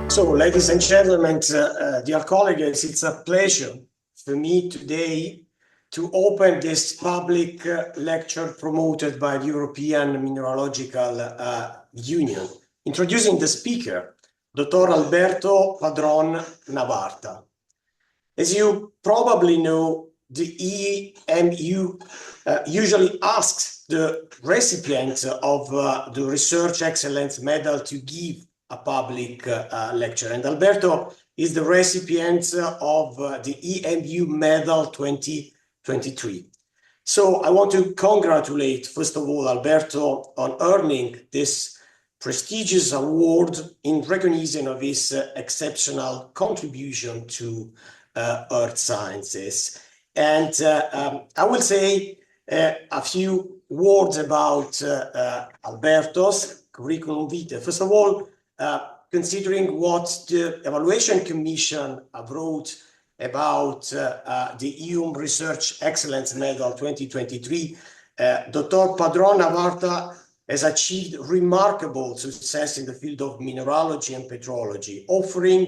So, ladies and gentlemen, dear colleagues, it's a pleasure for me today to open this public lecture promoted by the European Mineralogical Union, introducing the speaker, Dr. Alberto Padrón-Navarta. As you probably know, the EMU usually asks the recipient of the Research Excellence Medal to give a public lecture, and Alberto is the recipient of the EMU Medal 2023. So I want to congratulate, first of all, Alberto on earning this prestigious award in recognition of his exceptional contribution to earth sciences. And I will say a few words about Alberto's curriculum vitae. First of all, considering what the Evaluation Commission wrote about the EU Research Excellence Medal 2023, Dr. Padrón-Navarta has achieved remarkable success in the field of mineralogy and petrology, offering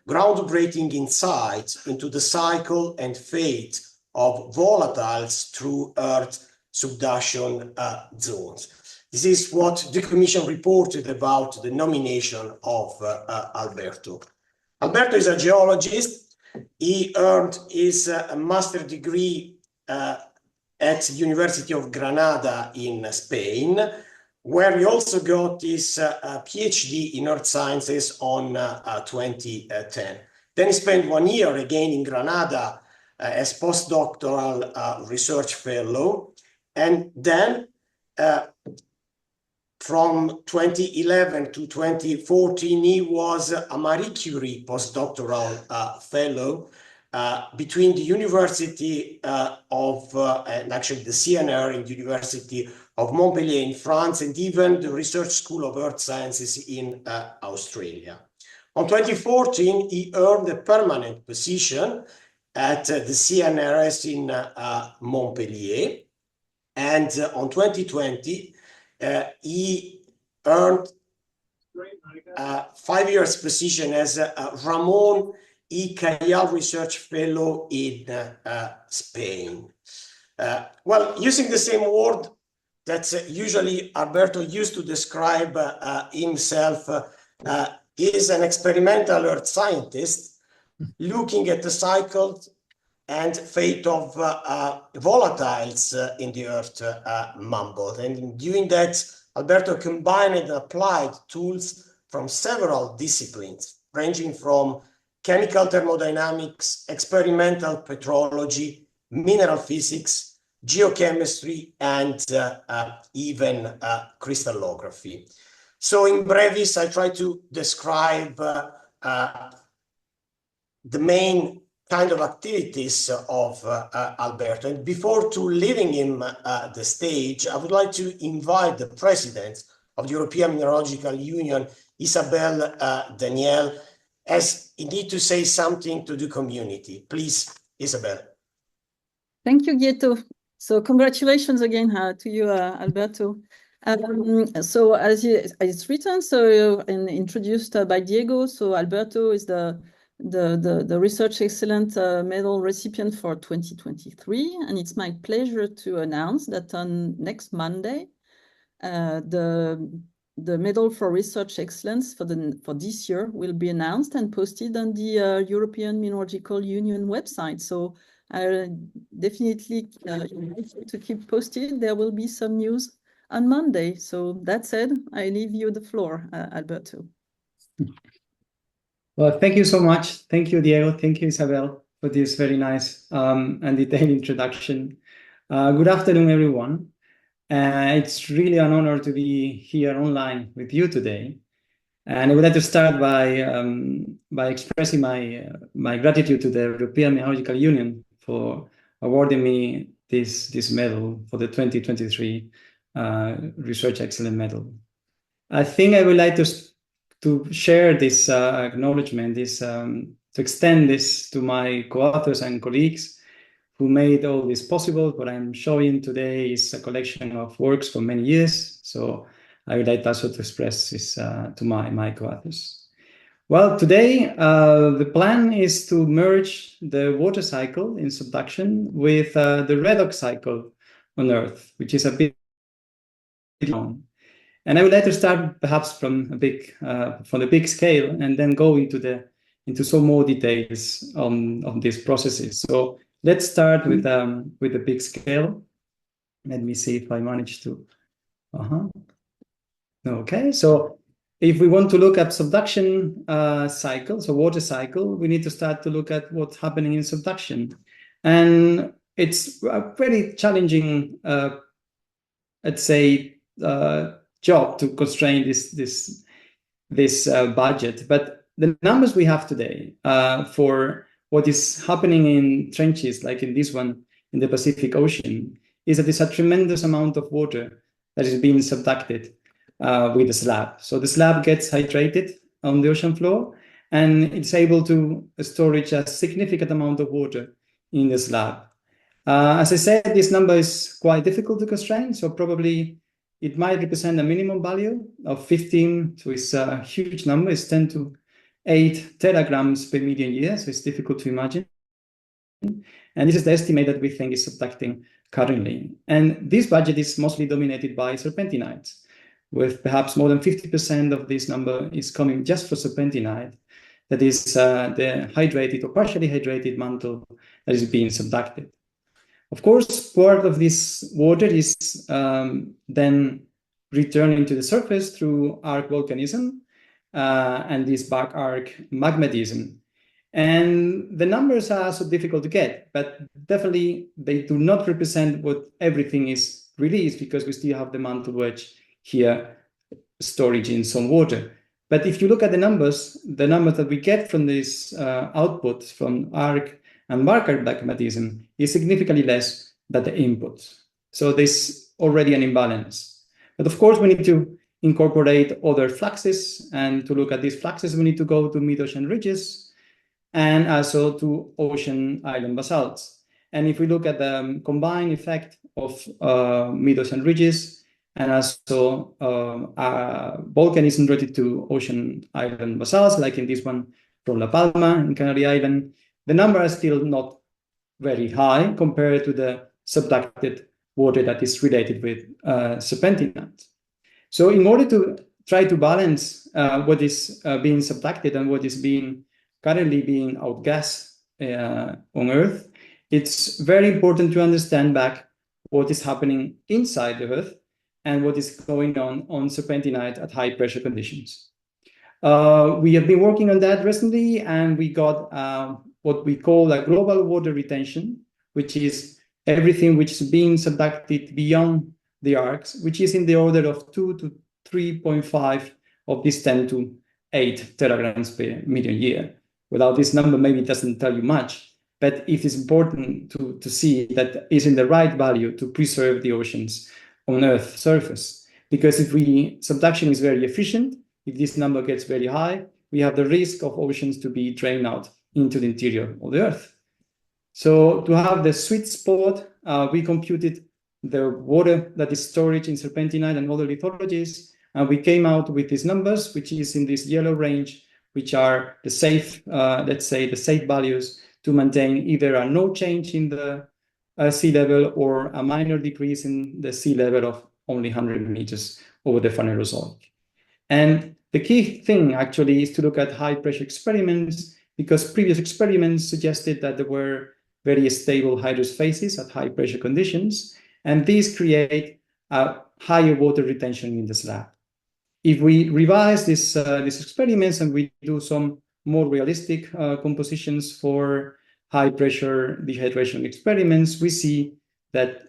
groundbreaking insights into the cycle and fate of volatiles through Earth subduction zones. This is what the Commission reported about the nomination of Alberto. Alberto is a geologist. He earned his master's degree at the University of Granada in Spain, where he also got his PhD in earth sciences on 2010. Then he spent 1 year again in Granada as postdoctoral research fellow, and then from 2011 to 2014, he was a Marie Curie postdoctoral fellow between the University and actually the CNR in the University of Montpellier in France, and even the Research School of Earth Sciences in Australia. On 2014, he earned a permanent position at the CNRS in Montpellier, and on 2020, he earned a 5 years position as a Ramon E. Cajal Research Fellow in Spain. Well, using the same word that usually Alberto used to describe himself, is an experimental earth scientist looking at the cycles and fate of volatiles in the earth mantle. And in doing that, Alberto combined and applied tools from several disciplines, ranging from chemical thermodynamics, experimental petrology, mineral physics, geochemistry, and even crystallography. So in brevis, I try to describe the main kind of activities of Alberto. And before leaving him the stage, I would like to invite the President of the European Mineralogical Union, Isabelle Daniel, as indeed to say something to the community. Please, Isabelle. Thank you, Gieto. So congratulations again to you, Alberto. So as it's written, so and introduced by Diego, so Alberto is the Research Excellence Medal recipient for 2023, and it's my pleasure to announce that on next Monday, the Medal for Research Excellence for this year will be announced and posted on the European Mineralogical Union website. So I definitely invite you to keep posted. There will be some news on Monday. So that said, I leave you the floor, Alberto. Well, thank you so much. Thank you, Diego. Thank you, Isabel, for this very nice and detailed introduction. Good afternoon, everyone. It's really an honor to be here online with you today. And I would like to start by expressing my gratitude to the European Mineralogical Union for awarding me this medal for the 2023 Research Excellence Medal. I think I would like to share this acknowledgement, to extend this to my co-authors and colleagues who made all this possible. What I'm showing today is a collection of works for many years. So I would like also to express this to my co-authors. Well, today the plan is to merge the water cycle in subduction with the redox cycle on Earth, which is a bit long. And I would like to start perhaps from the big scale, and then go into some more details on these processes. So let's start with the big scale. Let me see if I manage to. Okay, so if we want to look at subduction cycle, so water cycle, we need to start to look at what's happening in subduction. And it's a very challenging, let's say, job to constrain this budget. But the numbers we have today for what is happening in trenches, like in this one in the Pacific Ocean, is that there's a tremendous amount of water that is being subducted with the slab. So the slab gets hydrated on the ocean floor, and it's able to storage a significant amount of water in the slab. As I said, this number is quite difficult to constrain, so probably it might represent a minimum value of 15, so it's a huge number. It's 10 to 8 teragrams per million years, so it's difficult to imagine. And this is the estimate that we think is subducting currently. And this budget is mostly dominated by serpentinites, with perhaps more than 50% of this number is coming just for serpentinite. That is the hydrated or partially hydrated mantle that is being subducted. Of course, part of this water is then returning to the surface through arc volcanism and this back arc magmatism. And the numbers are so difficult to get, but definitely they do not represent what everything is released, because we still have the mantle wedge here storage in some water. But if you look at the numbers that we get from this output from arc and back arc magmatism is significantly less than the inputs. So there's already an imbalance. But of course, we need to incorporate other fluxes, and to look at these fluxes, we need to go to mid-ocean ridges and also to ocean island basalts. And if we look at the combined effect of mid-ocean ridges and also volcanism related to ocean island basalts, like in this one from La Palma in Canary Island, the numbers are still not very high compared to the subducted water that is related with serpentinite. So in order to try to balance what is being subducted and what is currently being outgassed on Earth, it's very important to understand back what is happening inside the Earth and what is going on serpentinite at high pressure conditions. We have been working on that recently, and we got what we call a global water retention, which is everything which is being subducted beyond the arcs, which is in the order of 2 to 3.5 of this 10 to 8 teragrams per million year. Without this number, maybe it doesn't tell you much, but it is important to see that is in the right value to preserve the oceans on Earth's surface. Because if subduction is very efficient, if this number gets very high, we have the risk of oceans to be drained out into the interior of the Earth. So to have the sweet spot, we computed the water that is stored in serpentinite and other lithologies, and we came out with these numbers, which is in this yellow range, which are the safe, let's say, the safe values to maintain either a no change in the sea level or a minor decrease in the sea level of only 100 meters over the Phanerozoic. And the key thing actually is to look at high pressure experiments, because previous experiments suggested that there were very stable hydrous phases at high pressure conditions, and these create a higher water retention in the slab. If we revise these experiments and we do some more realistic compositions for high pressure dehydration experiments, we see that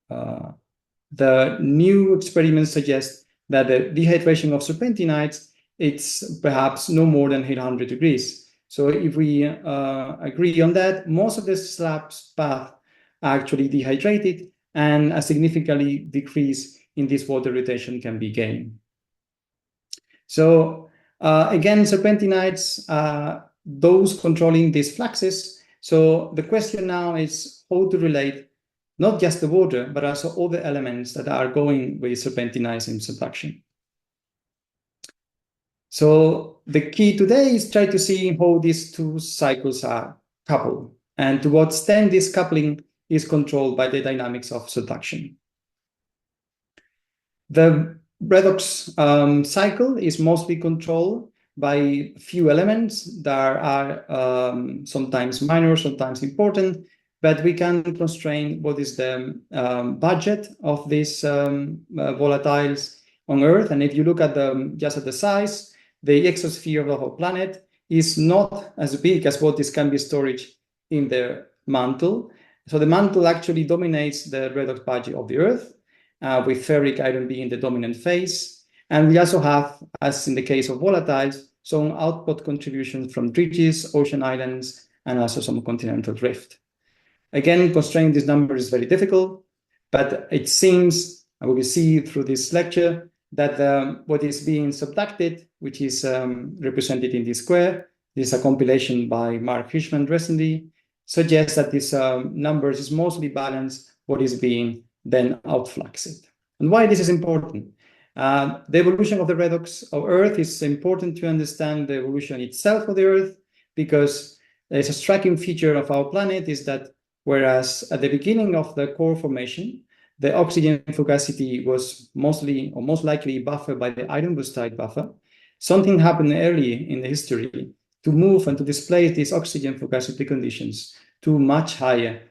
the new experiments suggest that the dehydration of serpentinites, it's perhaps no more than 800 degrees. So if we agree on that, most of the slab's path are actually dehydrated, and a significantly decrease in this water retention can be gained. So again, serpentinites are those controlling these fluxes. So the question now is how to relate not just the water, but also other elements that are going with serpentinites in subduction. So the key today is try to see how these two cycles are coupled and to what extent this coupling is controlled by the dynamics of subduction. The redox cycle is mostly controlled by few elements that are sometimes minor, sometimes important, but we can constrain what is the budget of these volatiles on Earth. And if you look at just at the size, the exosphere of our planet is not as big as what this can be storage in the mantle. So the mantle actually dominates the redox budget of the Earth, with ferric iron being the dominant phase. And we also have, as in the case of volatiles, some output contributions from ridges, ocean islands, and also some continental drift. Again, constraining this number is very difficult, but it seems, and we will see through this lecture, that what is being subducted, which is represented in this square, this is a compilation by Mark Fishman recently, suggests that this numbers is mostly balanced what is being then outfluxed. And why this is important? The evolution of the redox of Earth is important to understand the evolution itself of the Earth, because there's a striking feature of our planet is that whereas at the beginning of the core formation, the oxygen fugacity was mostly or most likely buffered by the iron bustite buffer, something happened early in the history to move and to displace these oxygen fugacity conditions to much higher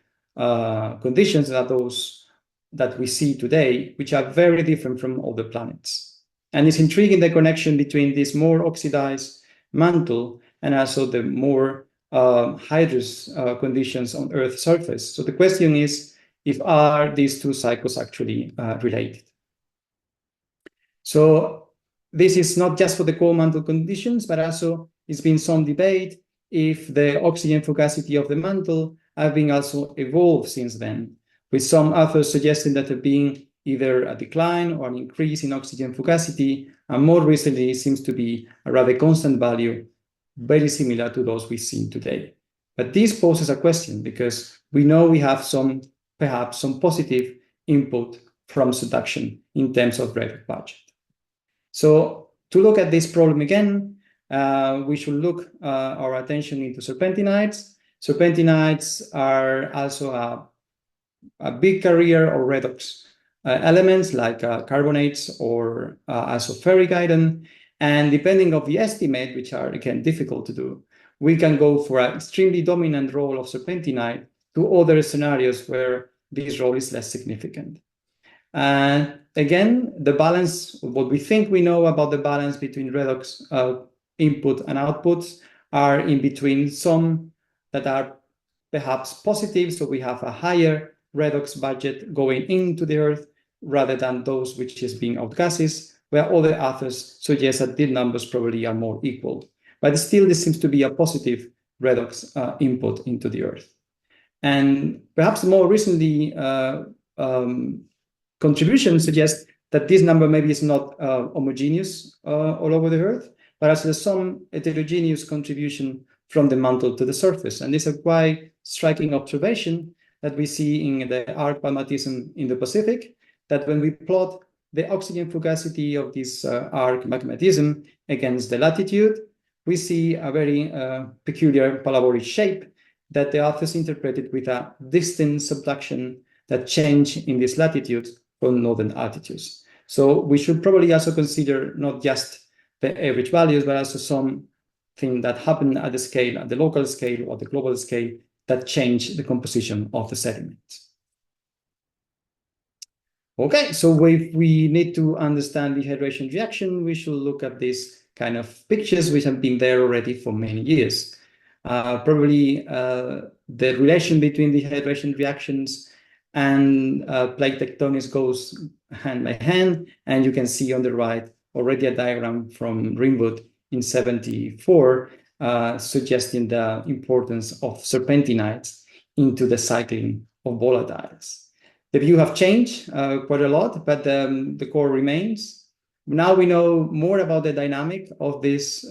conditions than those that we see today, which are very different from other planets. And it's intriguing the connection between this more oxidized mantle and also the more hydrous conditions on Earth's surface. So the question is, are these two cycles actually related? So this is not just for the core mantle conditions, but also it's been some debate if the oxygen fugacity of the mantle have been also evolved since then, with some authors suggesting that there being either a decline or an increase in oxygen fugacity, and more recently it seems to be a rather constant value, very similar to those we've seen today. But this poses a question, because we know we have perhaps some positive input from subduction in terms of redox budget. So to look at this problem again, we should look our attention into serpentinides. Serpentinides are also a big carrier of redox elements like carbonates or also ferric iron. And depending on the estimate, which are again difficult to do, we can go for an extremely dominant role of serpentinite to other scenarios where this role is less significant. And again, the balance, what we think we know about the balance between redox input and outputs are in between some that are perhaps positive, so we have a higher redox budget going into the Earth rather than those which is being outgases, where other authors suggest that these numbers probably are more equal. But still, this seems to be a positive redox input into the Earth. And perhaps more recently, contributions suggest that this number maybe is not homogeneous all over the Earth, but as there's some heterogeneous contribution from the mantle to the surface. And this is a quite striking observation that we see in the arc magmatism in the Pacific, that when we plot the oxygen fugacity of this arc magmatism against the latitude, we see a very peculiar parabolic shape that the authors interpreted with a distant subduction that change in this latitude from northern altitudes. So we should probably also consider not just the average values, but also something that happened at the scale, at the local scale or the global scale, that change the composition of the sediment. Okay, so if we need to understand the dehydration reaction, we should look at these kind of pictures which have been there already for many years. Probably the relation between the dehydration reactions and plate tectonics goes hand by hand, and you can see on the right already a diagram from Ringwood in '74 suggesting the importance of serpentinides into the cycling of volatiles. The view have changed quite a lot, but the core remains. Now we know more about the dynamic of this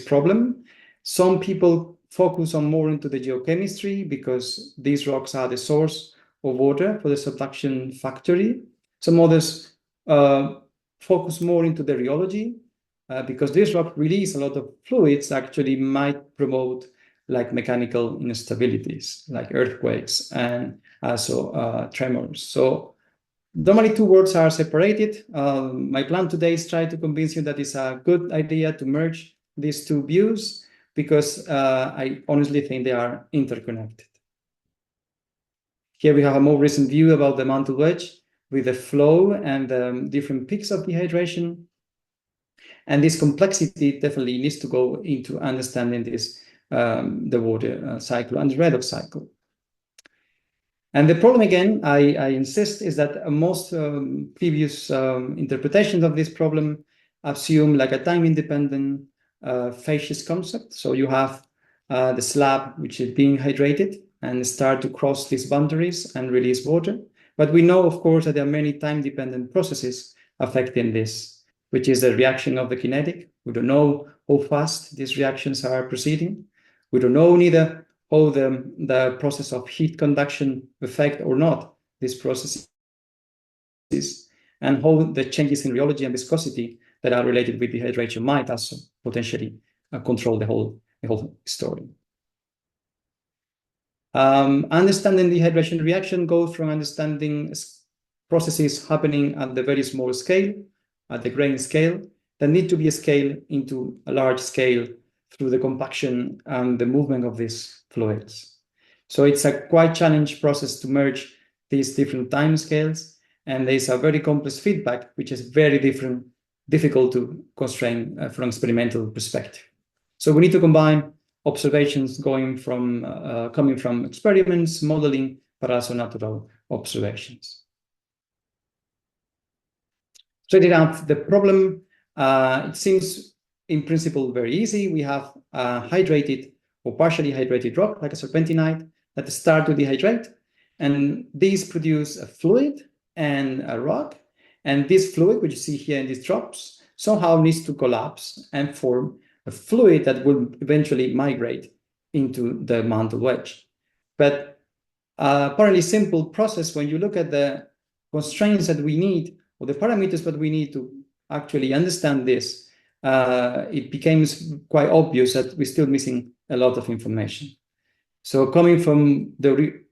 problem. Some people focus on more into the geochemistry because these rocks are the source of water for the subduction factory. Some others focus more into the rheology. because this rock release a lot of fluids, actually might promote like mechanical instabilities, like earthquakes and also tremors. So normally two worlds are separated. My plan today is try to convince you that it's a good idea to merge these two views, because I honestly think they are interconnected. Here we have a more recent view about the mantle wedge with the flow and different peaks of dehydration. And this complexity definitely needs to go into understanding this, the water cycle and the redox cycle. And the problem, again, I insist, is that most previous interpretations of this problem assume like a time-independent phases concept. So you have the slab which is being hydrated and start to cross these boundaries and release water. But we know, of course, that there are many time-dependent processes affecting this, which is the reaction of the kinetic. We don't know how fast these reactions are proceeding. We don't know neither how the process of heat conduction affect or not these processes, and how the changes in rheology and viscosity that are related with dehydration might also potentially control the whole story. Understanding the dehydration reaction goes from understanding processes happening at the very small scale, at the grain scale, that need to be scaled into a large scale through the compaction and the movement of these fluids. So it's a quite challenging process to merge these different time scales, and there's a very complex feedback, which is very difficult to constrain from experimental perspective. So we need to combine observations coming from experiments, modeling, but also natural observations. Straight out the problem, it seems in principle very easy. We have hydrated or partially hydrated rock, like a serpentinite, that start to dehydrate, and these produce a fluid and a rock, and this fluid, which you see here in these drops, somehow needs to collapse and form a fluid that will eventually migrate into the mantle wedge. But apparently simple process, when you look at the constraints that we need, or the parameters that we need to actually understand this, it becomes quite obvious that we're still missing a lot of information. So coming from the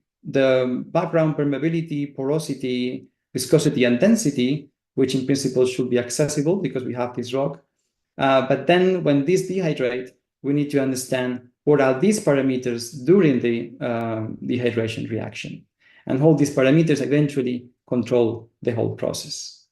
background permeability, porosity, viscosity, and density, which in principle should be accessible because we have this rock. But then when this dehydrate, we need to understand what are these parameters during the dehydration reaction, and how these parameters eventually control the whole process.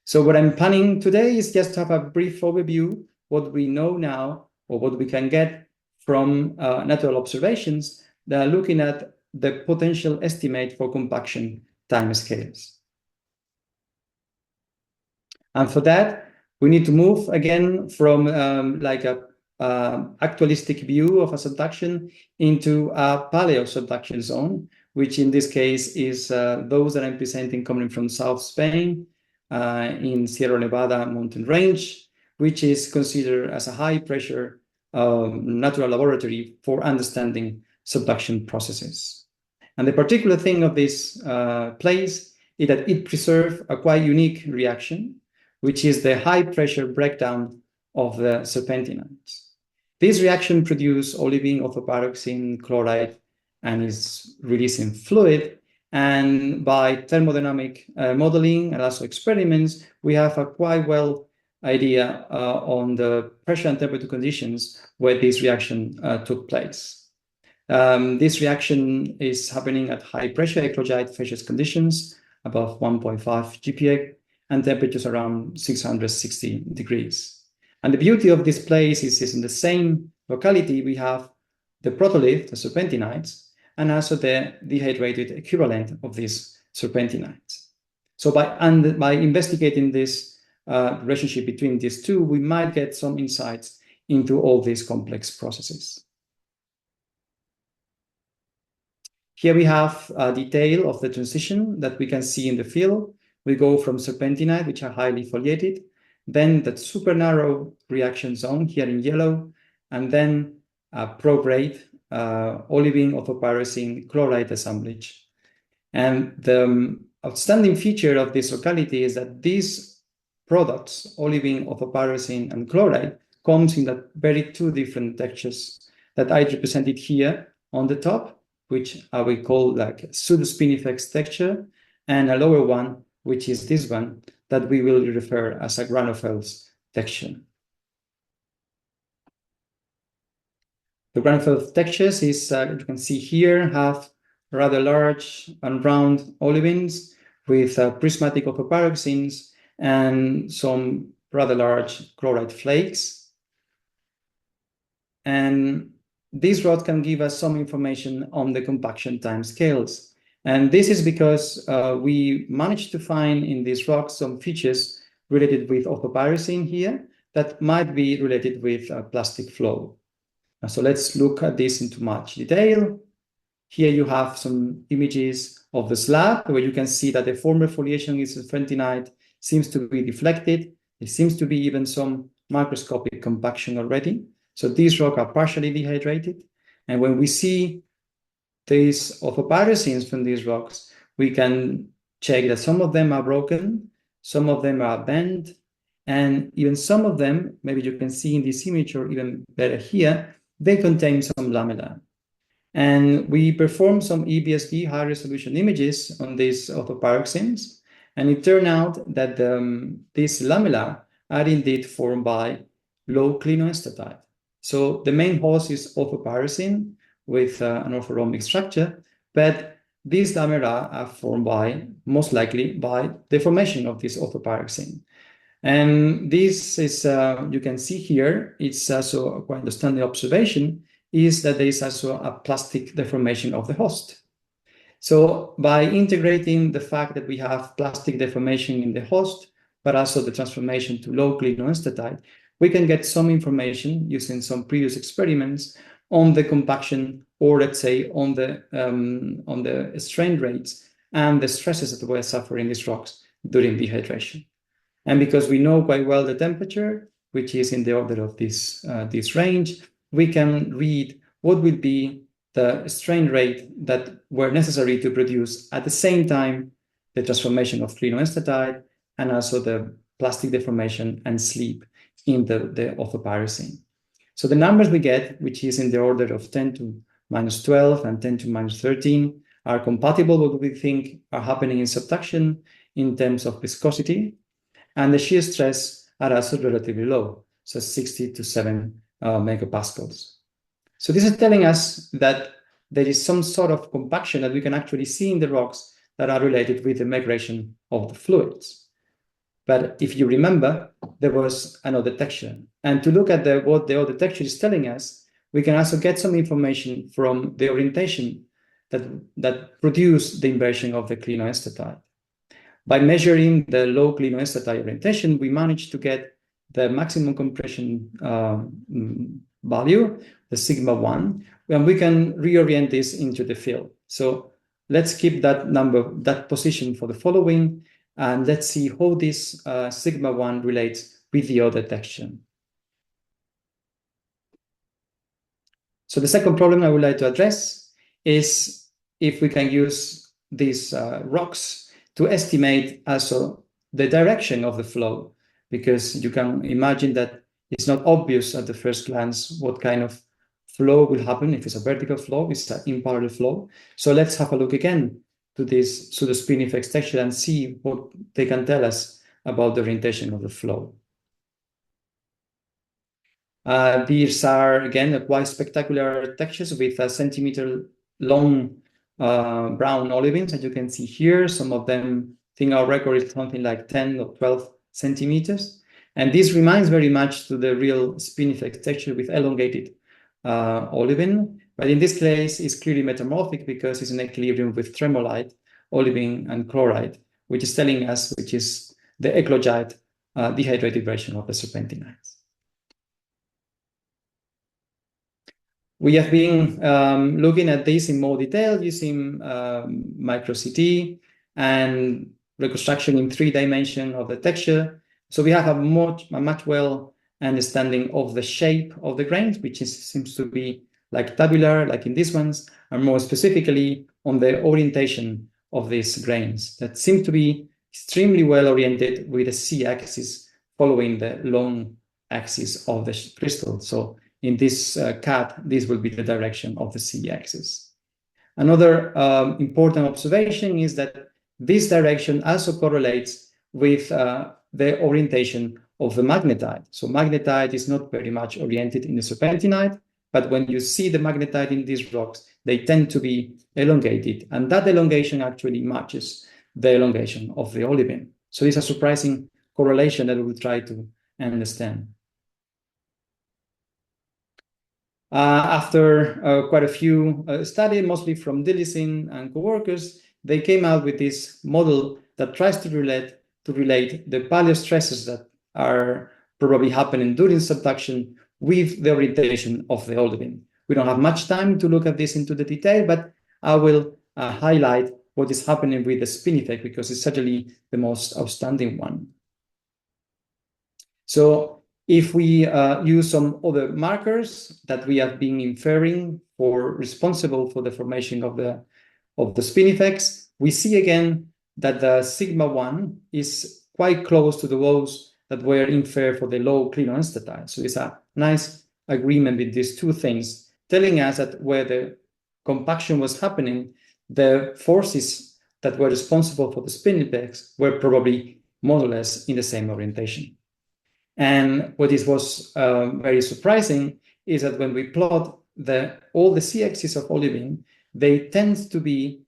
So what I'm planning today is just to have a brief overview what we know now, or what we can get from natural observations that are looking at the potential estimate for compaction timescales. And for that, we need to move again from like a actualistic view of a subduction into a paleo subduction zone, which in this case is those that I'm presenting coming from South Spain in Sierra Nevada mountain range, which is considered as a high pressure natural laboratory for understanding subduction processes. And the particular thing of this place is that it preserves a quite unique reaction, which is the high pressure breakdown of the serpentinites. This reaction produces olivine, orthopyroxene, chloride, and is releasing fluid. And by thermodynamic modeling and also experiments, we have a quite well idea on the pressure and temperature conditions where this reaction took place. This reaction is happening at high pressure eclogite phase conditions above 1.5 GPa and temperatures around 660 degrees. And the beauty of this place is in the same locality we have the protolith, the serpentinites, and also the dehydrated equivalent of these serpentinites. So by investigating this relationship between these two, we might get some insights into all these complex processes. Here we have a detail of the transition that we can see in the field. We go from serpentinite, which are highly foliated, then that super narrow reaction zone here in yellow, and then prograde olivine, orthopyroxene, chloride assemblage. And the outstanding feature of this locality is that this products, olivine, orthopyroxene, and chloride, comes in that very two different textures that I represented here on the top, which I will call like pseudo-spinifex texture, and a lower one, which is this one, that we will refer as a Granofels texture. The Granofels textures is, you can see here, have rather large and round olivines with prismatic orthopyroxenes and some rather large chloride flakes. And this rod can give us some information on the compaction time scales. And this is because we managed to find in these rocks some features related with orthopyroxene here that might be related with plastic flow. So let's look at this into much detail. Here you have some images of the slab where you can see that the former foliation is fentonite seems to be deflected. There seems to be even some microscopic compaction already. So these rocks are partially dehydrated. And when we see these orthopyroxenes from these rocks, we can check that some of them are broken, some of them are bent, and even some of them, maybe you can see in this image or even better here, they contain some lamella. And we performed some EBSD high-resolution images on these orthopyroxenes, and it turned out that these lamella are indeed formed by low clinoastatite. So the main host is orthopyroxene with an orthorhombic structure, but these lamella are formed by, most likely, by deformation of this orthopyroxene. And this is, you can see here, it's also a quite standard observation, is that there is also a plastic deformation of the host. So by integrating the fact that we have plastic deformation in the host, but also the transformation to low clinoastatite, we can get some information using some previous experiments on the compaction, or let's say on the strain rates and the stresses that were suffering these rocks during dehydration. And because we know quite well the temperature, which is in the order of this range, we can read what will be the strain rate that were necessary to produce at the same time the transformation of clinoastatite and also the plastic deformation and sleep in the orthopyroxene. So the numbers we get, which is in the order of 10 to minus 12 and 10 to minus 13, are compatible with what we think are happening in subduction in terms of viscosity, and the shear stress are also relatively low, so 60 to 7 megapascals. So this is telling us that there is some sort of compaction that we can actually see in the rocks that are related with the migration of the fluids. But if you remember, there was another texture. And to look at what the other texture is telling us, we can also get some information from the orientation that produced the inversion of the clinoastatite. By measuring the low clinoastatite orientation, we managed to get the maximum compression value, the sigma 1, and we can reorient this into the field. So let's keep that number, that position for the following, and let's see how this sigma 1 relates with the other texture. So the second problem I would like to address is if we can use these rocks to estimate also the direction of the flow, because you can imagine that it's not obvious at the first glance what kind of flow will happen. If it's a vertical flow, it's an imparallel flow. So let's have a look again to this pseudo-spinifex texture and see what they can tell us about the orientation of the flow. These are, again, quite spectacular textures with a centimeter-long brown olivines, as you can see here. Some of them, I think our record is something like 10 or 12 centimeters. And this reminds very much to the real spinifex texture with elongated olivine. But in this case, it's clearly metamorphic because it's in equilibrium with tremolite, olivine, and chloride, which is telling us which is the eclogite dehydrated version of the serpentinites. We have been looking at this in more detail using micro-CT and reconstruction in 3 dimensions of the texture. So we have a much well understanding of the shape of the grains, which seems to be like tabular, like in these ones, and more specifically on the orientation of these grains that seem to be extremely well oriented with the z-axis following the long axis of the crystal. So in this cut, this will be the direction of the z-axis. Another important observation is that this direction also correlates with the orientation of the magnetite. So magnetite is not very much oriented in the serpentinite, but when you see the magnetite in these rocks, they tend to be elongated, and that elongation actually matches the elongation of the olivine. So it's a surprising correlation that we will try to understand. After quite a few studies, mostly from Dillisin and co-workers, they came out with this model that tries to relate the paleostresses that are probably happening during subduction with the orientation of the olivine. We don't have much time to look at this into the detail, but I will highlight what is happening with the spinifex because it's certainly the most outstanding one. So if we use some other markers that we have been inferring responsible for the formation of the spinifex, we see again that the sigma 1 is quite close to the those that were inferred for the low clinoastatite. So it's a nice agreement with these two things, telling us that where the compaction was happening, the forces that were responsible for the spinifex were probably more or less in the same orientation. And what was very surprising is that when we plot all the z-axis of olivine, they tend to be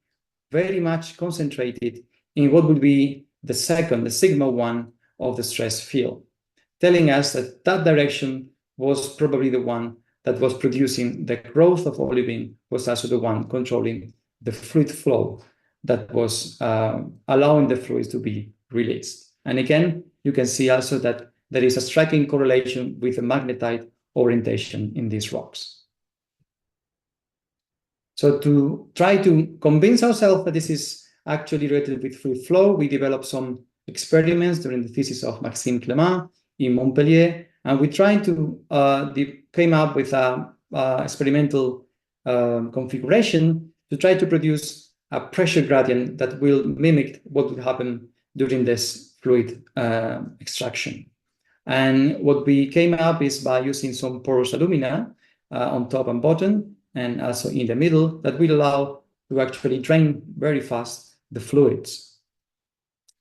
very much concentrated in what would be the sigma 1 of the stress field, telling us that that direction was probably the one that was producing the growth of olivine, was also the one controlling the fluid flow that was allowing the fluids to be released. And again, you can see also that there is a striking correlation with the magnetite orientation in these rocks. So to try to convince ourselves that this is actually related with fluid flow, we developed some experiments during the thesis of Maxime Clément in Montpellier, and we tried to came up with a experimental configuration to try to produce a pressure gradient that will mimic what would happen during this fluid extraction. And what we came up is by using some porous alumina on top and bottom, and also in the middle, that will allow to actually drain very fast the fluids.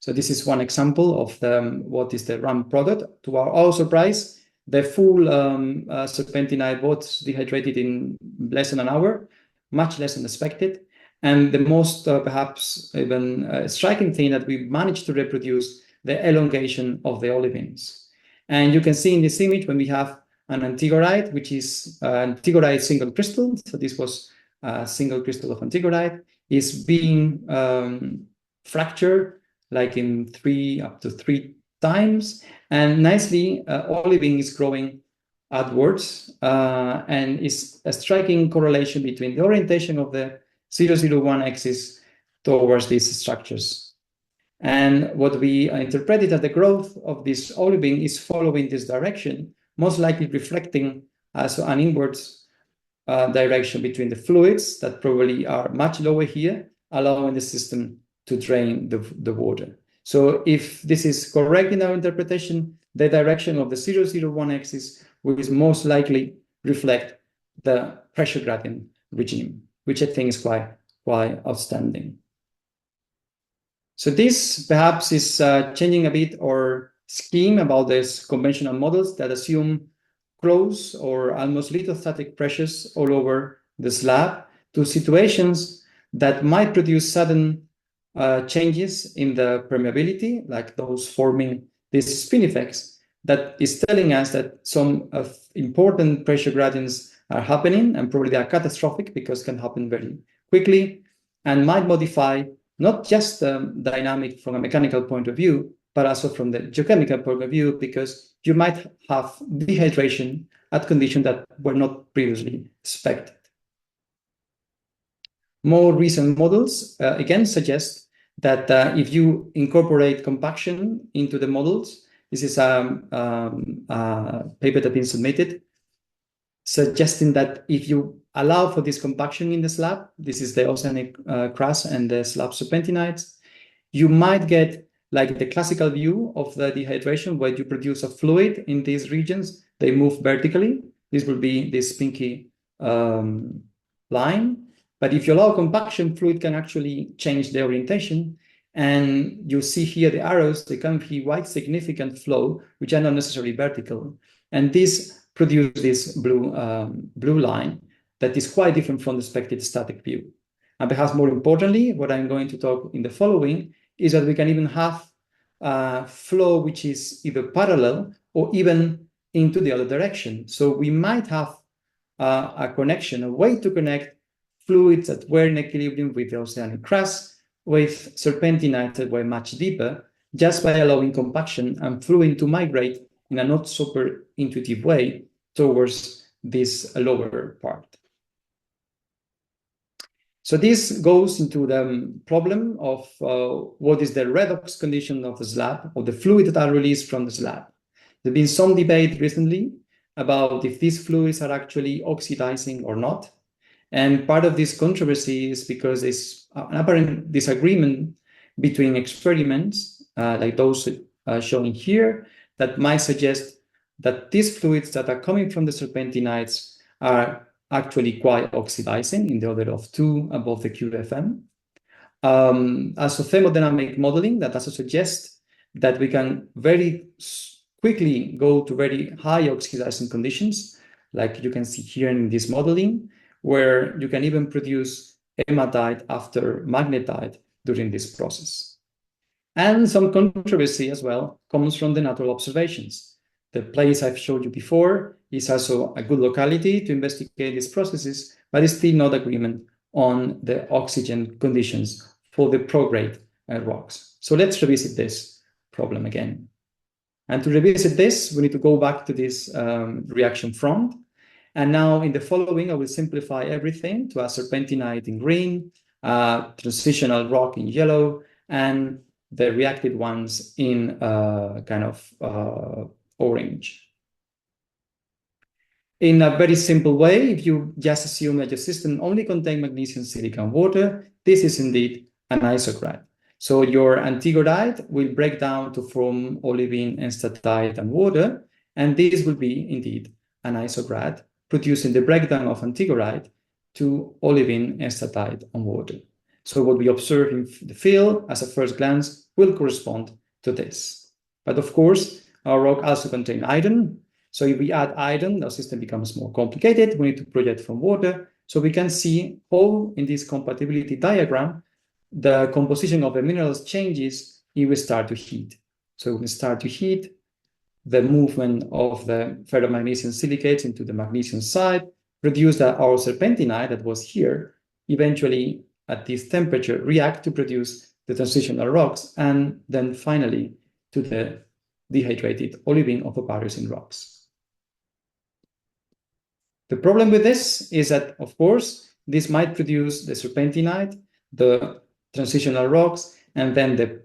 So this is one example of what is the RAM product. To our surprise, the full serpentinite was dehydrated in less than an hour, much less than expected. And the most perhaps even striking thing that we managed to reproduce the elongation of the olivines. And you can see in this image when we have an antigorite, which is an antigorite single crystal. So this was a single crystal of antigorite, is being fractured like in 3 up to 3 times. And nicely, olivine is growing outwards and is a striking correlation between the orientation of the 001 axis towards these structures. And what we interpreted that the growth of this olivine is following this direction, most likely reflecting also an inwards direction between the fluids that probably are much lower here, allowing the system to drain the water. So if this is correct in our interpretation, the direction of the 001 axis will most likely reflect the pressure gradient regime, which I think is quite outstanding. So this perhaps is changing a bit our scheme about these conventional models that assume close or almost lithostatic pressures all over the slab to situations that might produce sudden changes in the permeability, like those forming this spinifex, that is telling us that some important pressure gradients are happening, and probably they are catastrophic because can happen very quickly and might modify not just the dynamic from a mechanical point of view, but also from the geochemical point of view, because you might have dehydration at conditions that were not previously expected. More recent models, again, suggest that if you incorporate compaction into the models, this is a paper that's been submitted, suggesting that if you allow for this compaction in the slab, this is the oceanic crust and the slab serpentinites, you might get like the classical view of the dehydration, where you produce a fluid in these regions, they move vertically. This will be this pinky line. But if you allow compaction, fluid can actually change the orientation. And you see here the arrows, they can be quite significant flow, which are not necessarily vertical. And this produces this blue line that is quite different from the expected static view. And perhaps more importantly, what I'm going to talk in the following is that we can even have flow which is either parallel or even into the other direction. So we might have a connection, a way to connect fluids that were in equilibrium with the oceanic crust with serpentinites that were much deeper, just by allowing compaction and fluid to migrate in a not super intuitive way towards this lower part. So this goes into the problem of what is the redox condition of the slab, or the fluid that are released from the slab. There's been some debate recently about if these fluids are actually oxidizing or not. And part of this controversy is because there's an apparent disagreement between experiments, like those shown here, that might suggest that these fluids that are coming from the serpentinites are actually quite oxidizing in the order of 2 above the QFM. Also, thermodynamic modeling that also suggests that we can very quickly go to very high oxidizing conditions, like you can see here in this modeling, where you can even produce hematite after magnetite during this process. And some controversy as well comes from the natural observations. The place I've showed you before is also a good locality to investigate these processes, but there's still not agreement on the oxygen conditions for the prograde rocks. So let's revisit this problem again. And to revisit this, we need to go back to this reaction front. And now in the following, I will simplify everything to a serpentinite in green, transitional rock in yellow, and the reacted ones in kind of orange. In a very simple way, if you just assume that your system only contains magnesium, silica, and water, this is indeed an isograd. So your antigorite will break down to form olivine, enstatite, and water, and this will be indeed an isograd, producing the breakdown of antigorite to olivine, enstatite, and water. So what we observe in the field as a first glance will correspond to this. But of course, our rock also contains iron. So if we add iron, the system becomes more complicated. We need to project from water. So we can see how in this compatibility diagram, the composition of the minerals changes if we start to heat. So when we start to heat, the movement of the ferromagnesium silicates into the magnesium side produce that our serpentinite that was here, eventually at this temperature react to produce the transitional rocks, and then finally to the dehydrated olivine of papyrus rocks. The problem with this is that, of course, this might produce the serpentinite, the transitional rocks, and then the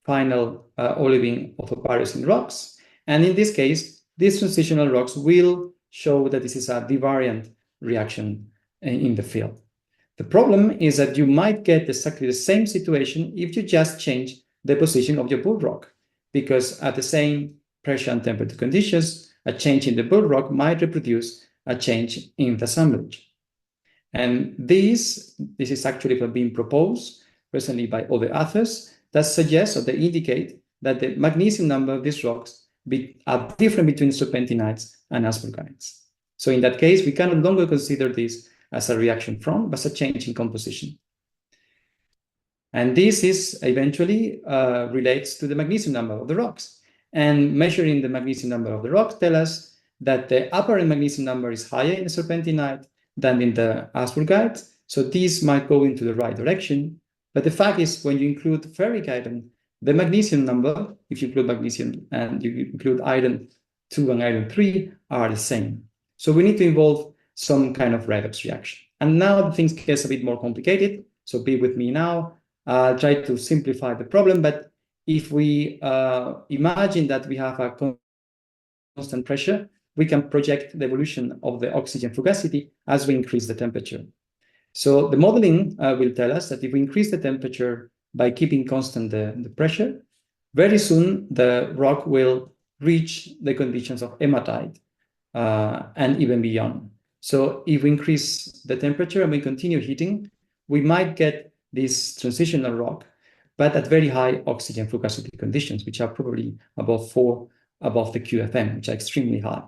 final olivine of papyrus rocks. And in this case, these transitional rocks will show that this is a divariant reaction in the field. The problem is that you might get exactly the same situation if you just change the position of your bull rock, because at the same pressure and temperature conditions, a change in the bull rock might reproduce a change in the assemblage. And this is actually being proposed recently by other authors that suggest or they indicate that the magnesium number of these rocks are different between serpentinites and aspergites. So in that case, we can no longer consider this as a reaction front, but as a change in composition. And this is eventually relates to the magnesium number of the rocks. And measuring the magnesium number of the rocks tell us that the apparent magnesium number is higher in the serpentinite than in the aspergite. So these might go into the right direction. But the fact is, when you include ferric iron, the magnesium number, if you include magnesium and you include iron 2 and iron 3, are the same. So we need to involve some kind of redox reaction. And now things get a bit more complicated. So be with me now. I'll try to simplify the problem. But if we imagine that we have a constant pressure, we can project the evolution of the oxygen fugacity as we increase the temperature. So the modeling will tell us that if we increase the temperature by keeping constant the pressure, very soon the rock will reach the conditions of hematite and even beyond. So if we increase the temperature and we continue heating, we might get this transitional rock, but at very high oxygen fugacity conditions, which are probably above 4 above the QFM, which are extremely high.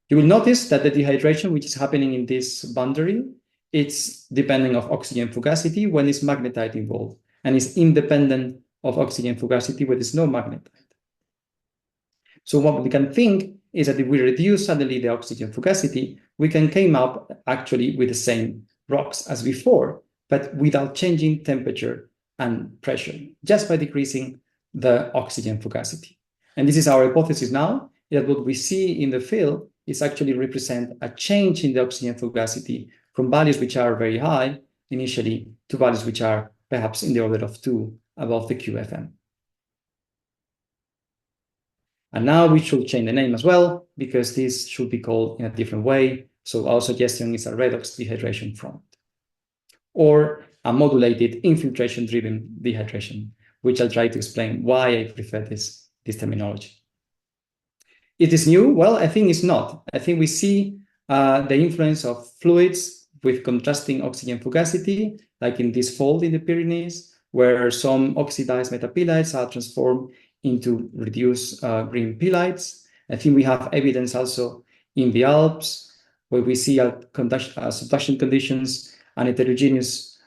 You will notice that the dehydration, which is happening in this boundary, it's depending of oxygen fugacity when it's magnetite involved, and is independent of oxygen fugacity when there's no magnetite. So what we can think is that if we reduce suddenly the oxygen fugacity, we can come up actually with the same rocks as before, but without changing temperature and pressure, just by decreasing the oxygen fugacity. And this is our hypothesis now, that what we see in the field is actually represent a change in the oxygen fugacity from values which are very high initially to values which are perhaps in the order of 2 above the QFM. And now we should change the name as well, because this should be called in a different way. So our suggestion is a redox dehydration front, or a modulated infiltration-driven dehydration, which I'll try to explain why I prefer this terminology. It is new? Well, I think it's not. I think we see the influence of fluids with contrasting oxygen fugacity, like in this fold in the Pyrenees, where some oxidized metapylites are transformed into reduced green pylites. I think we have evidence also in the Alps, where we see subduction conditions and heterogeneous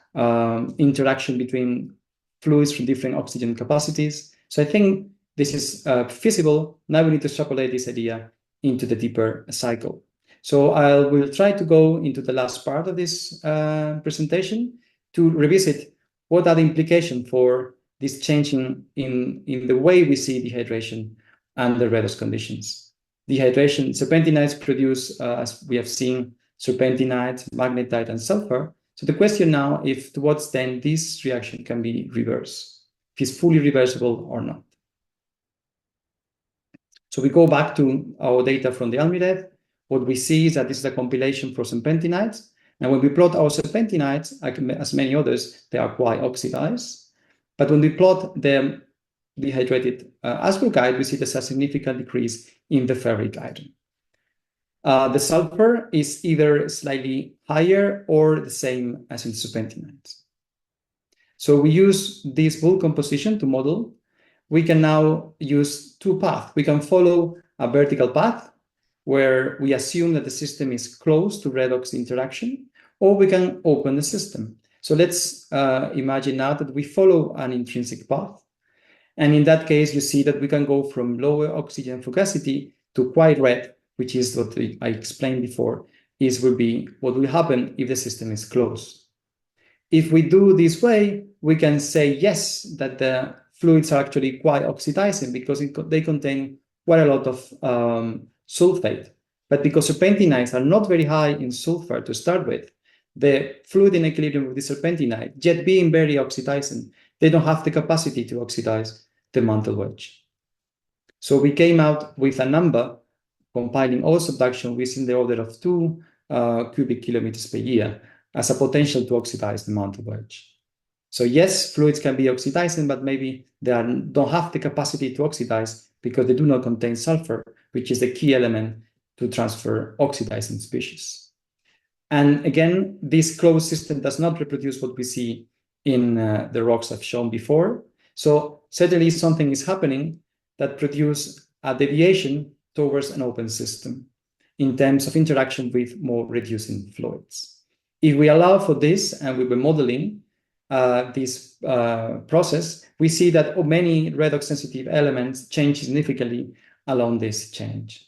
interaction between fluids from different oxygen capacities. So I think this is feasible. Now we need to extrapolate this idea into the deeper cycle. So I will try to go into the last part of this presentation to revisit what are the implications for this changing in the way we see dehydration under redox conditions. Dehydration, serpentinites produce, as we have seen, serpentinite, magnetite, and sulfur. So the question now is to what extent this reaction can be reversed, if it's fully reversible or not. So we go back to our data from the Almirez. What we see is that this is a compilation for serpentinites. And when we plot our serpentinites, as many others, they are quite oxidized. But when we plot the dehydrated aspargite, we see there's a significant decrease in the ferric iron. The sulfur is either slightly higher or the same as in serpentinites. So we use this bulk composition to model. We can now use 2 paths. We can follow a vertical path where we assume that the system is close to redox interaction, or we can open the system. So let's imagine now that we follow an intrinsic path. And in that case, you see that we can go from lower oxygen fugacity to quite red, which is what I explained before, will be what will happen if the system is closed. If we do this way, we can say, yes, that the fluids are actually quite oxidizing because they contain quite a lot of sulfate. But because serpentinites are not very high in sulfur to start with, the fluid in equilibrium with the serpentinite, yet being very oxidizing, they don't have the capacity to oxidize the mantle wedge. So we came out with a number compiling all subduction within the order of 2 cubic kilometers per year as a potential to oxidize the mantle wedge. So yes, fluids can be oxidizing, but maybe they don't have the capacity to oxidize because they do not contain sulfur, which is the key element to transfer oxidizing species. And again, this closed system does not reproduce what we see in the rocks I've shown before. So certainly something is happening that produces a deviation towards an open system in terms of interaction with more reducing fluids. If we allow for this and we were modeling this process, we see that many redox sensitive elements change significantly along this change.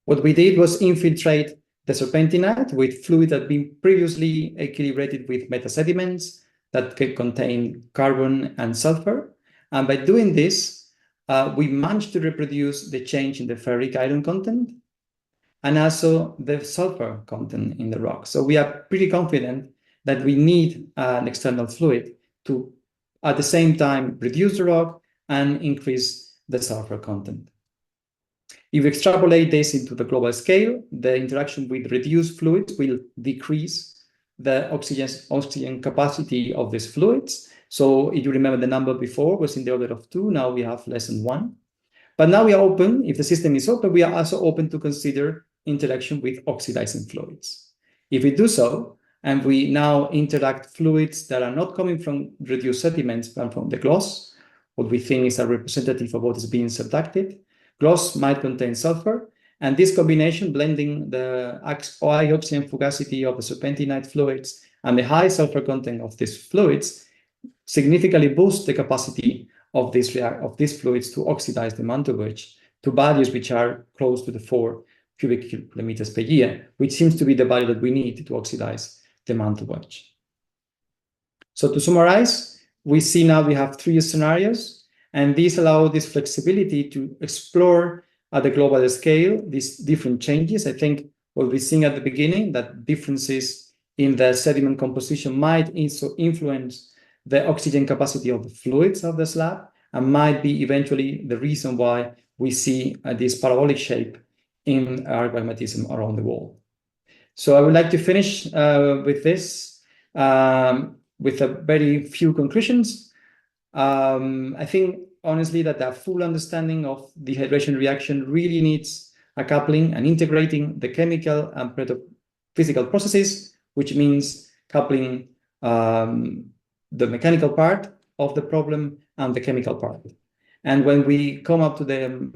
What we did was infiltrate the serpentinite with fluid that had been previously equilibrated with metasediments that could contain carbon and sulfur. And by doing this, we managed to reproduce the change in the ferric iron content and also the sulfur content in the rock. So we are pretty confident that we need an external fluid to, at the same time, reduce the rock and increase the sulfur content. If we extrapolate this into the global scale, the interaction with reduced fluids will decrease the oxygen capacity of these fluids. So if you remember, the number before was in the order of 2, now we have less than 1. But now we are open, if the system is open, we are also open to consider interaction with oxidizing fluids. If we do so, and we now interact fluids that are not coming from reduced sediments, but from the gloss, what we think is a representative of what is being subducted, gloss might contain sulfur, and this combination, blending the high oxygen fugacity of the serpentinite fluids and the high sulfur content of these fluids, significantly boosts the capacity of these fluids to oxidize the mantle wedge to values which are close to the 4 cubic kilometers per year, which seems to be the value that we need to oxidize the mantle wedge. So to summarize, we see now we have 3 scenarios, and these allow this flexibility to explore at the global scale these different changes. I think what we're seeing at the beginning, that differences in the sediment composition might also influence the oxygen capacity of the fluids of the slab, and might be eventually the reason why we see this parabolic shape in our bimatism around the world. So I would like to finish with this, with a very few conclusions. I think, honestly, that the full understanding of the dehydration reaction really needs a coupling and integrating the chemical and physical processes, which means coupling the mechanical part of the problem and the chemical part. And when we come up to the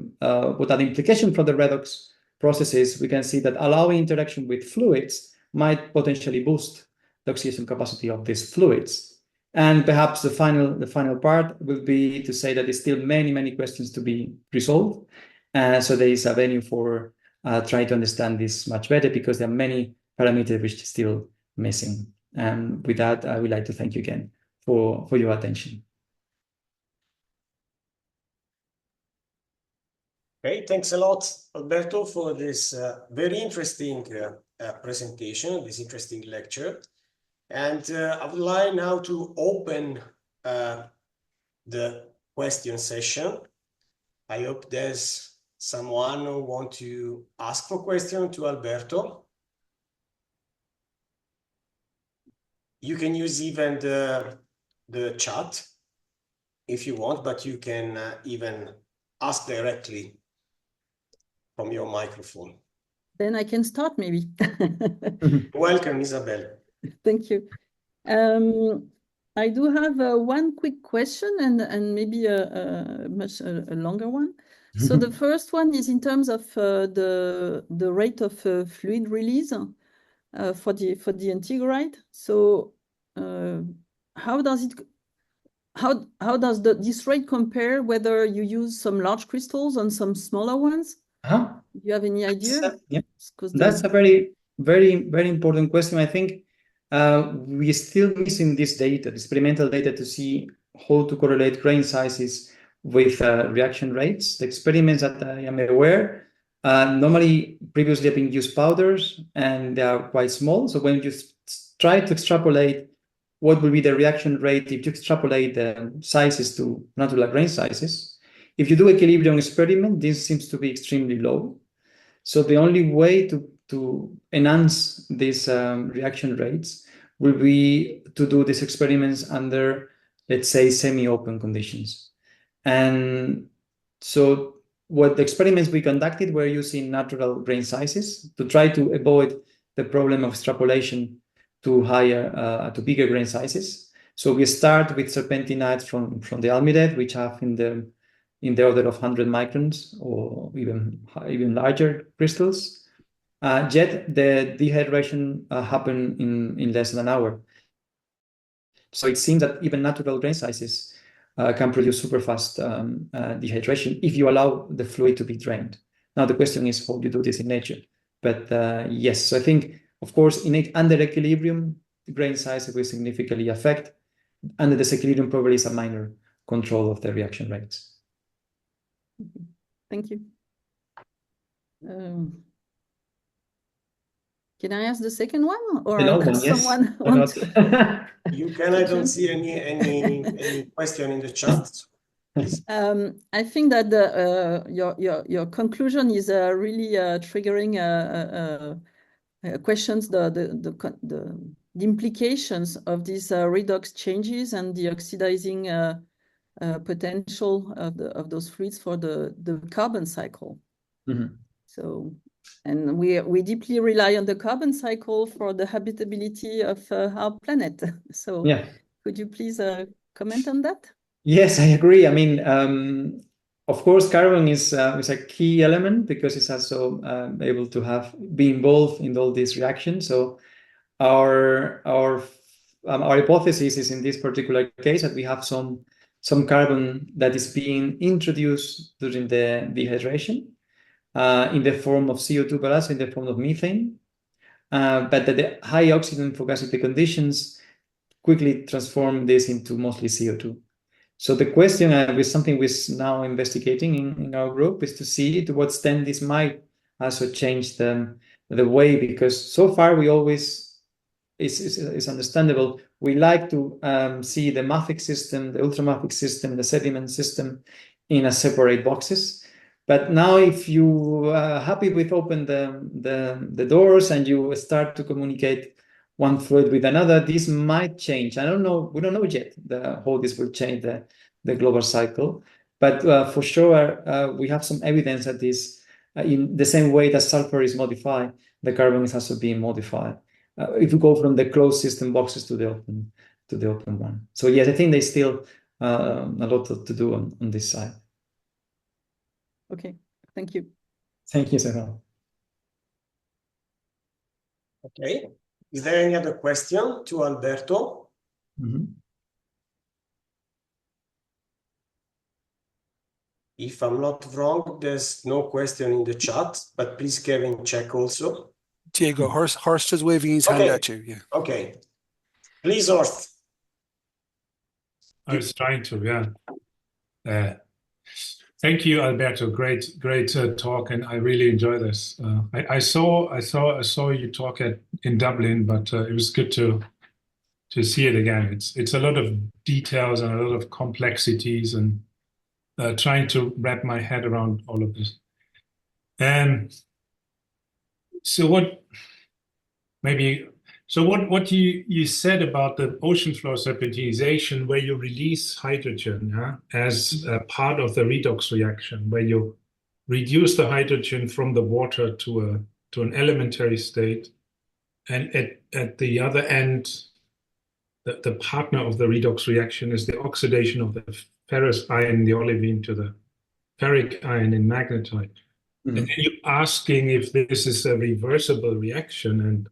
what are the implications for the redox processes, we can see that allowing interaction with fluids might potentially boost the oxidation capacity of these fluids. And perhaps the final part will be to say that there's still many questions to be resolved. So there is a venue for trying to understand this much better, because there are many parameters which are still missing. And with that, I would like to thank you again for your attention. Okay, thanks a lot, Alberto, for this very interesting presentation, this interesting lecture. And I would like now to open the question session. I hope there's someone who wants to ask for question to Alberto. You can use even the chat if you want, but you can even ask directly from your microphone. Then I can start, maybe. Welcome, Isabel. Thank you. I do have one quick question and maybe a much longer one. So the first one is in terms of the rate of fluid release for the integrite. So how does this rate compare whether you use some large crystals and some smaller ones? Do you have any idea? Yeah. That's a very important question. I think we're still missing this data, this experimental data, to see how to correlate grain sizes with reaction rates. The experiments that I am aware, normally previously have been used powders, and they are quite small. So when you try to extrapolate what will be the reaction rate if you extrapolate the sizes to natural grain sizes, if you do equilibrium experiment, this seems to be extremely low. So the only way to enhance these reaction rates will be to do these experiments under, let's say, semi-open conditions. And so what the experiments we conducted were using natural grain sizes to try to avoid the problem of extrapolation to bigger grain sizes. So we start with serpentinites from the almidate, which have in the order of 100 microns or even larger crystals. Yet the dehydration happened in less than an hour. So it seems that even natural grain sizes can produce super fast dehydration if you allow the fluid to be drained. Now the question is how you do this in nature. But yes, so I think, of course, under equilibrium, the grain size will significantly affect. Under disequilibrium, probably is a minor control of the reaction rates. Thank you. Can I ask the second one, or someone want to? You can. I don't see any question in the chat. Please. I think that your conclusion is really triggering questions. The the implications of these redox changes and the oxidizing potential of those fluids for the carbon cycle. Mm-hmm. So, and we deeply rely on the carbon cycle for the habitability of our planet. So yeah. Could you please comment on that? Yes, I agree. I mean, of course, carbon is a key element because it's also able to be involved in all these reactions. So our hypothesis is in this particular case that we have some carbon that is being introduced during the dehydration in the form of CO2, but also in the form of methane. But that the high oxygen fugacity conditions quickly transform this into mostly CO2. So the question is something we're now investigating in our group is to see to what extent this might also change the way, because so far we always, it's understandable, we like to see the mafic system, the ultramafic system, the sediment system in a separate boxes. But now if you are happy with open the doors and you start to communicate one fluid with another, this might change. I don't know, we don't know yet how this will change the global cycle, but for sure we have some evidence that this, in the same way that sulfur is modified, the carbon is also being modified. If we go from the closed system boxes to the open one. So yes, I think there's still a lot to do on this side. Okay, thank you. Thank you, Sarah. Okay. Is there any other question to Alberto? Mm-hmm. If I'm not wrong, there's no question in the chat, but please, Kevin, check also. Diego, Horst is waving his hand at you. Yeah. Okay. Please, Horst. I was trying to, yeah. Thank you, Alberto. Great talk, and I really enjoy this. I saw you talk in Dublin, but it was good to see it again. It's a lot of details and a lot of complexities, and trying to wrap my head around all of this. So what you said about the ocean floor serpentinization, where you release hydrogen as a part of the redox reaction, where you reduce the hydrogen from the water to an elementary state, and at the other end, the partner of the redox reaction is the oxidation of the ferrous ion in the olivine to the ferric ion in magnetite. Mm-hmm. And then you're asking if this is a reversible reaction, and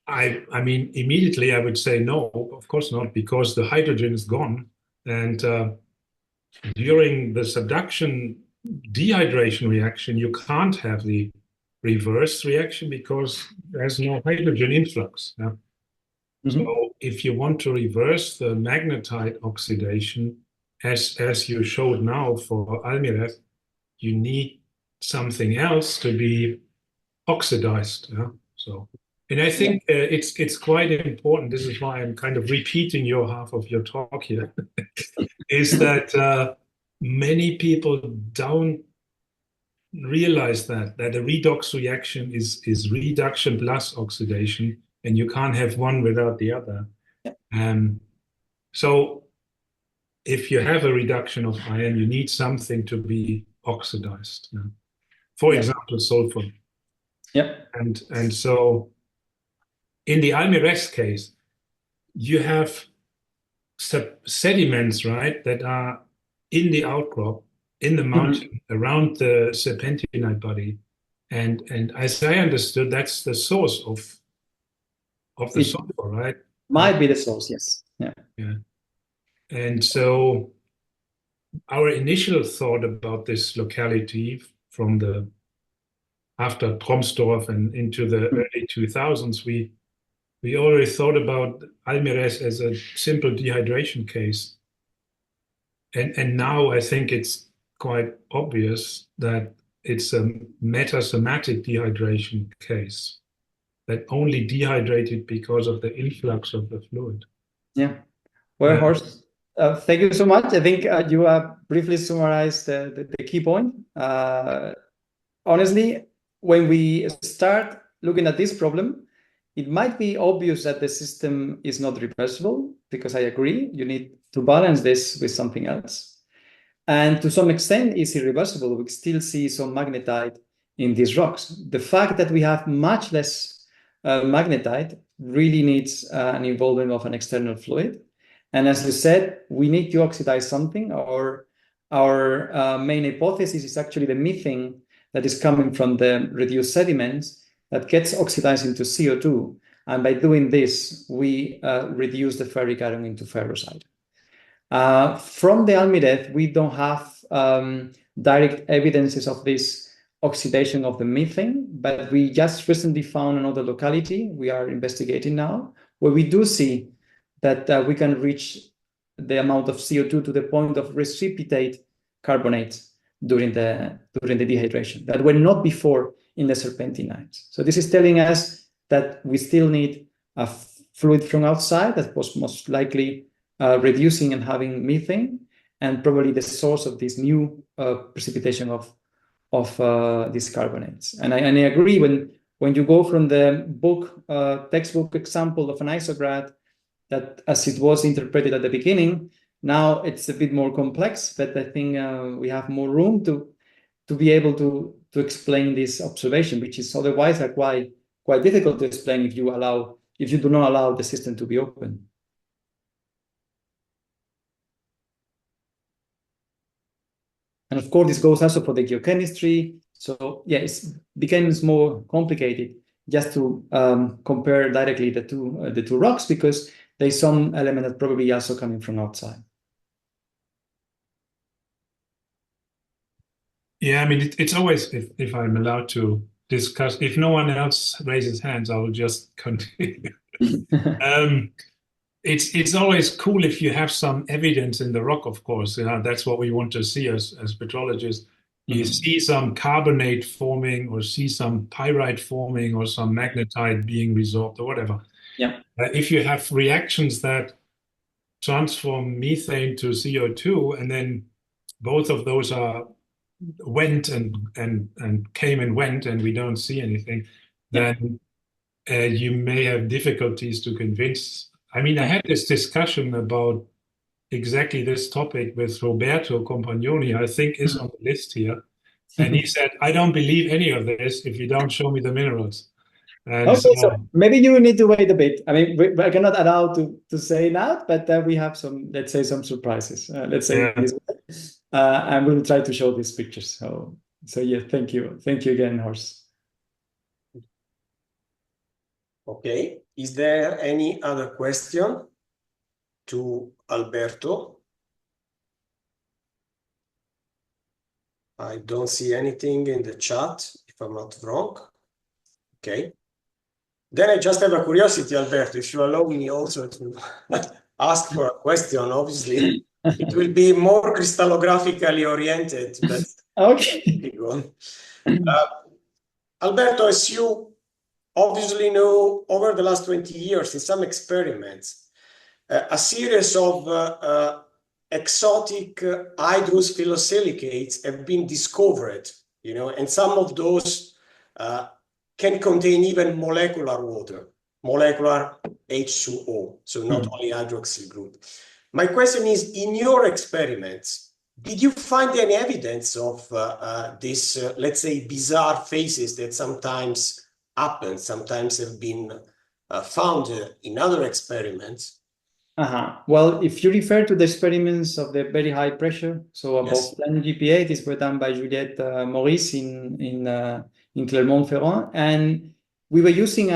I mean, immediately I would say no, of course not, because the hydrogen is gone. And during the subduction dehydration reaction, you can't have the reverse reaction because there's no hydrogen influx. Yeah? Mm-hmm. So if you want to reverse the magnetite oxidation, as you showed now for Almirez, you need something else to be oxidized. Yeah? So. And I think it's quite important. This is why I'm kind of repeating your half of your talk here, is that many people don't realize that a redox reaction is reduction plus oxidation, and you can't have one without the other. So if you have a reduction of iron, you need something to be oxidized. Yeah? For example, sulfur. Yep. And so in the Almirez case, you have sediments, right, that are in the outcrop, in the mountain, around the serpentinite body. And as I understood, that's the source of the sulfur, right? Might be the source, yes. Yeah. And so our initial thought about this locality from after Tromsdorf and into the early 2000s, we already thought about Almirez as a simple dehydration case. And now I think it's quite obvious that it's a metasomatic dehydration case that only dehydrated because of the influx of the fluid. Yeah. Well, Horst, thank you so much. I think you briefly summarized the key point. Honestly, when we start looking at this problem, it might be obvious that the system is not reversible, because I agree, you need to balance this with something else. And to some extent, it's irreversible. We still see some magnetite in these rocks. The fact that we have much less magnetite really needs an involvement of an external fluid. And as you said, we need to oxidize something. Our main hypothesis is actually the methane that is coming from the reduced sediments that gets oxidized into CO2. And by doing this, we reduce the ferric iron into ferrocide. From the Almirez, we don't have direct evidences of this oxidation of the methane, but we just recently found another locality we are investigating now, where we do see that we can reach the amount of CO2 to the point of precipitate carbonates during the dehydration that were not before in the serpentinites. So this is telling us that we still need a fluid from outside that was most likely reducing and having methane, and probably the source of this new precipitation of these carbonates. And I agree, when you go from the book textbook example of an isograd, that as it was interpreted at the beginning, now it's a bit more complex, but I think we have more room to be able to explain this observation, which is otherwise quite difficult to explain if you do not allow the system to be open. And of course, this goes also for the geochemistry. So yeah, it becomes more complicated just to compare directly the two rocks, because there's some element that probably also coming from outside. Yeah, I mean, it's always, if I'm allowed to discuss, if no one else raises hands, I will just continue. It's always cool if you have some evidence in the rock, of course. That's what we want to see as petrologists. You see some carbonate forming, or see some pyrite forming, or some magnetite being resorbed, or whatever. Yeah. If you have reactions that transform methane to CO2, and then both of those went and came and went, and we don't see anything, then you may have difficulties to convince. I mean, I had this discussion about exactly this topic with Roberto Compagnoni, I think is on the list here. And he said, I don't believe any of this if you don't show me the minerals. And okay, so maybe you need to wait a bit. I mean, I cannot allow to say that, but we have some, let's say, some surprises. Let's say this way. And we'll try to show these pictures. So yeah, thank you. Thank you again, Horst. Okay, is there any other question to Alberto? I don't see anything in the chat, if I'm not wrong. Okay. Then I just have a curiosity, Alberto, if you allow me also to ask for a question, obviously. It will be more crystallographically oriented, but okay. Alberto, as you obviously know, over the last 20 years, in some experiments, a series of exotic hydrous phyllosilicates have been discovered, and some of those can contain even molecular water, molecular H2O, so not only hydroxyl group. My question is, in your experiments, did you find any evidence of this, let's say, bizarre phases that sometimes happen, sometimes have been found in other experiments? Well, if you refer to the experiments of the very high pressure, so above 10 GPa, these were done by Juliette Maurice in Clermont-Ferrand, and we were using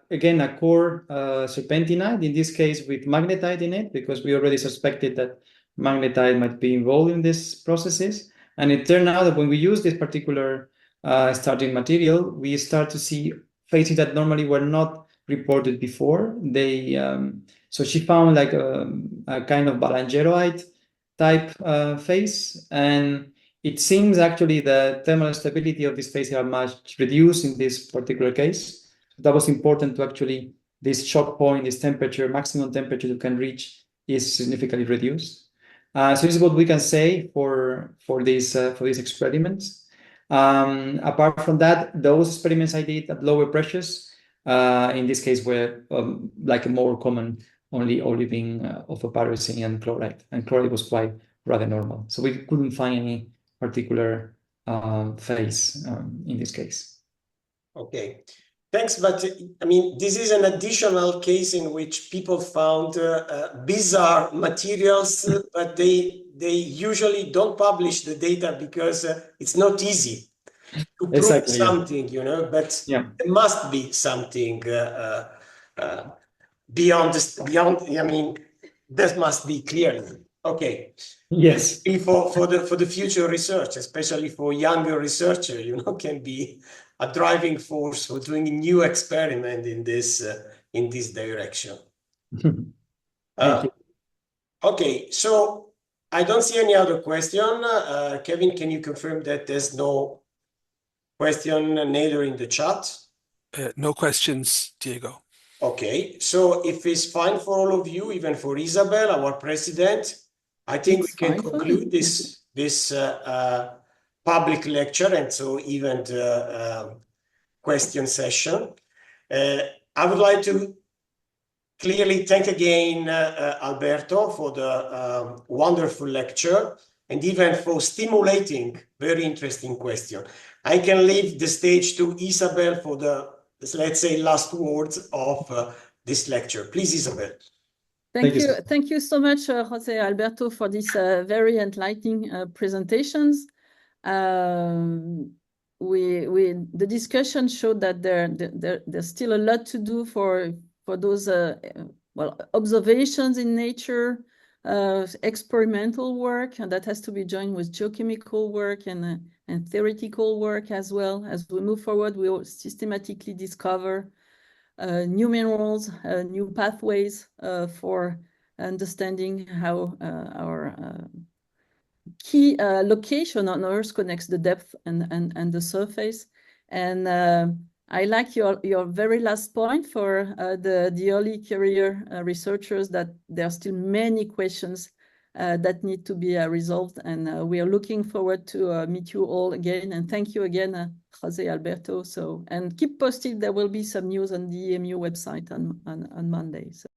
again a core serpentinite, in this case with magnetite in it, because we already suspected that magnetite might be involved in these processes. And it turned out that when we use this particular starting material, we start to see phases that normally were not reported before. So she found like a kind of Balangeroite type phase, and it seems actually the thermal stability of this phase are much reduced in this particular case. That was important to actually, this shock point, this temperature, maximum temperature you can reach is significantly reduced. So this is what we can say for these experiments. Apart from that, those experiments I did at lower pressures, in this case were like a more common, only being of a pyroxene and chloride. And chloride was quite rather normal. So we couldn't find any particular phase in this case. Okay, thanks. But I mean, this is an additional case in which people found bizarre materials, but they usually don't publish the data because it's not easy to prove something, you know, but there must be something beyond, I mean, that must be clearly. Okay. Yes. For the future research, especially for younger researchers, you know, can be a driving force for doing a new experiment in this direction. Thank you. Okay, so I don't see any other question. Kevin, can you confirm that there's no question neither in the chat? No questions, Diego. Okay, so if it's fine for all of you, even for Isabel, our president, I think we can conclude this public lecture and so even the question session. I would like to clearly thank again Alberto for the wonderful lecture and even for stimulating very interesting question. I can leave the stage to Isabel for the, let's say, last words of this lecture. Please, Isabel. Thank you so much, José Alberto, for these very enlightening presentations. The discussion showed that there's still a lot to do for those observations in nature, experimental work, and that has to be joined with geochemical work and theoretical work as well. As we move forward, we will systematically discover new minerals, new pathways for understanding how our key location on Earth connects the depth and the surface. And I like your very last point for the early career researchers, that there are still many questions that need to be resolved. And we are looking forward to meet you all again. And thank you again, José Alberto. And keep posted, there will be some news on the EMU website on Monday. So.